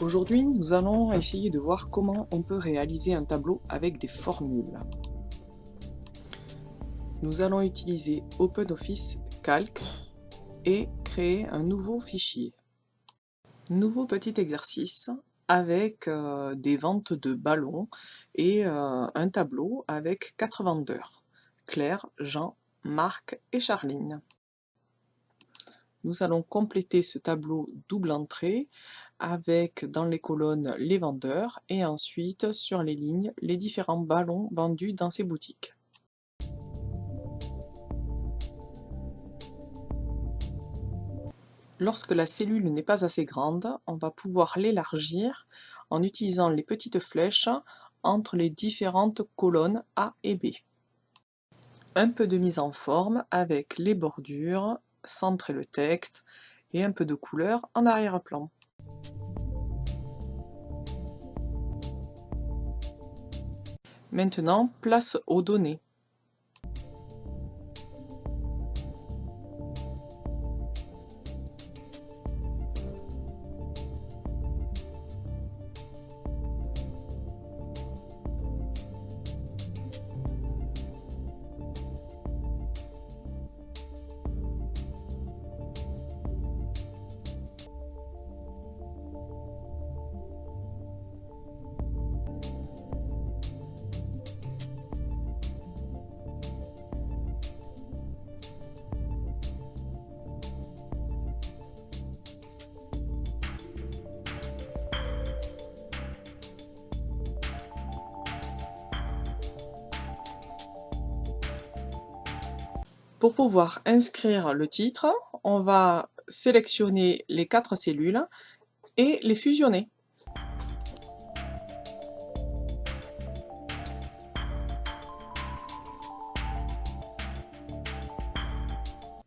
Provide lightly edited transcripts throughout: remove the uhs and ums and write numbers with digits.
Aujourd'hui, nous allons essayer de voir comment on peut réaliser un tableau avec des formules. Nous allons utiliser OpenOffice Calc et créer un nouveau fichier. Nouveau petit exercice avec des ventes de ballons et un tableau avec 4 vendeurs, Claire, Jean, Marc et Charline. Nous allons compléter ce tableau double entrée avec dans les colonnes les vendeurs et ensuite sur les lignes les différents ballons vendus dans ces boutiques. Lorsque la cellule n'est pas assez grande, on va pouvoir l'élargir en utilisant les petites flèches entre les différentes colonnes A et B. Un peu de mise en forme avec les bordures, centrer le texte et un peu de couleur en arrière-plan. Maintenant, place aux données. Pour pouvoir inscrire le titre, on va sélectionner les 4 cellules et les fusionner.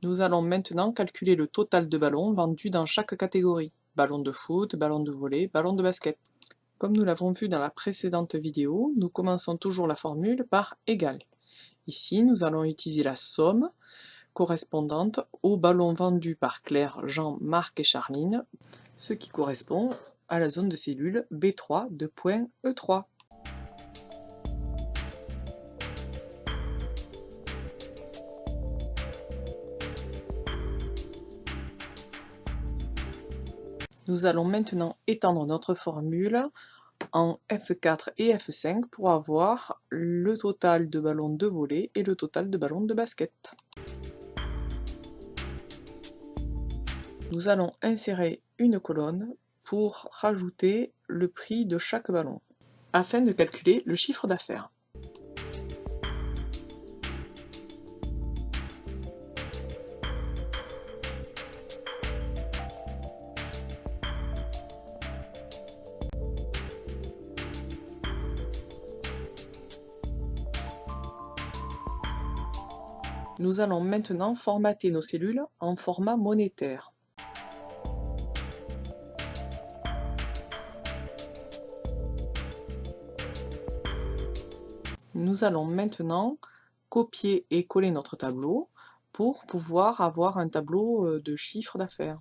Nous allons maintenant calculer le total de ballons vendus dans chaque catégorie. Ballon de foot, ballon de volley, ballon de basket. Comme nous l'avons vu dans la précédente vidéo, nous commençons toujours la formule par égal. Ici, nous allons utiliser la somme correspondante aux ballons vendus par Claire, Jean, Marc et Charline, ce qui correspond à la zone de cellule B3 de point E3. Nous allons maintenant étendre notre formule en F4 et F5 pour avoir le total de ballons de volley et le total de ballons de basket. Nous allons insérer une colonne pour rajouter le prix de chaque ballon, afin de calculer le chiffre d'affaires. Nous allons maintenant formater nos cellules en format monétaire. Nous allons maintenant copier et coller notre tableau pour pouvoir avoir un tableau de chiffre d'affaires.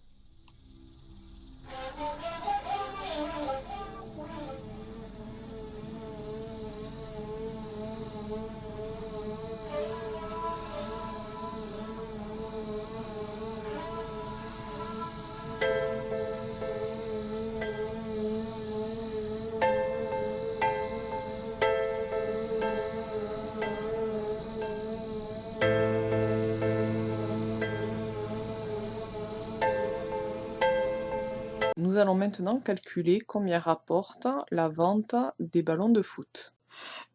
Nous allons maintenant calculer combien rapporte la vente des ballons de foot.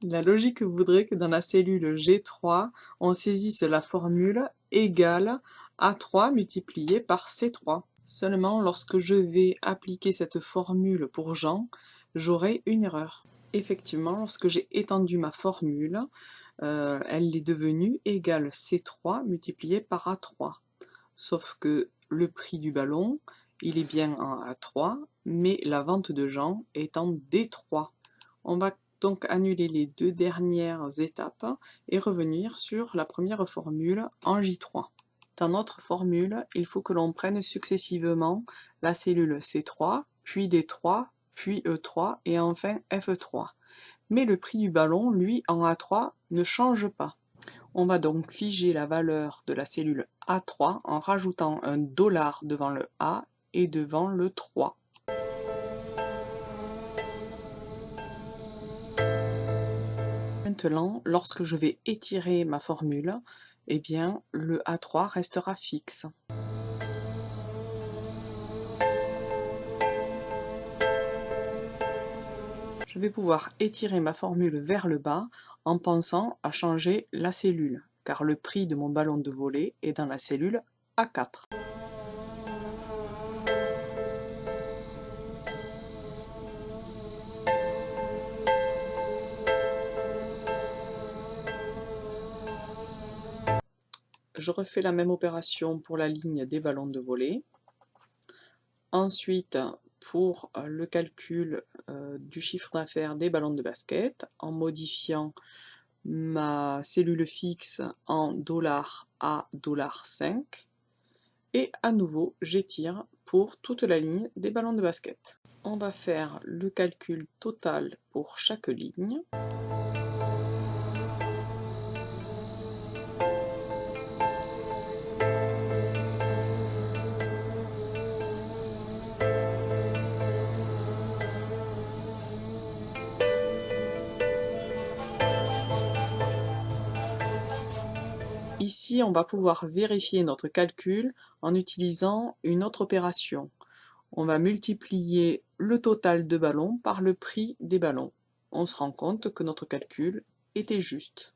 La logique voudrait que dans la cellule G3, on saisisse la formule égale A3 multiplié par C3. Seulement lorsque je vais appliquer cette formule pour Jean, j'aurai une erreur. Effectivement, lorsque j'ai étendu ma formule, elle est devenue égale C3 multiplié par A3. Sauf que le prix du ballon, il est bien en A3, mais la vente de Jean est en D3. On va donc annuler les deux dernières étapes et revenir sur la première formule en J3. Dans notre formule, il faut que l'on prenne successivement la cellule C3, puis D3, puis E3 et enfin F3. Mais le prix du ballon, lui, en A3, ne change pas. On va donc figer la valeur de la cellule A3 en rajoutant un $ devant le A et devant le 3. Maintenant, lorsque je vais étirer ma formule, eh bien, le A3 restera fixe. Je vais pouvoir étirer ma formule vers le bas en pensant à changer la cellule, car le prix de mon ballon de volley est dans la cellule A4. Je refais la même opération pour la ligne des ballons de volley. Ensuite, pour le calcul du chiffre d'affaires des ballons de basket, en modifiant ma cellule fixe en $ à $5. Et à nouveau, j'étire pour toute la ligne des ballons de basket. On va faire le calcul total pour chaque ligne. Ici, on va pouvoir vérifier notre calcul en utilisant une autre opération. On va multiplier le total de ballons par le prix des ballons. On se rend compte que notre calcul était juste.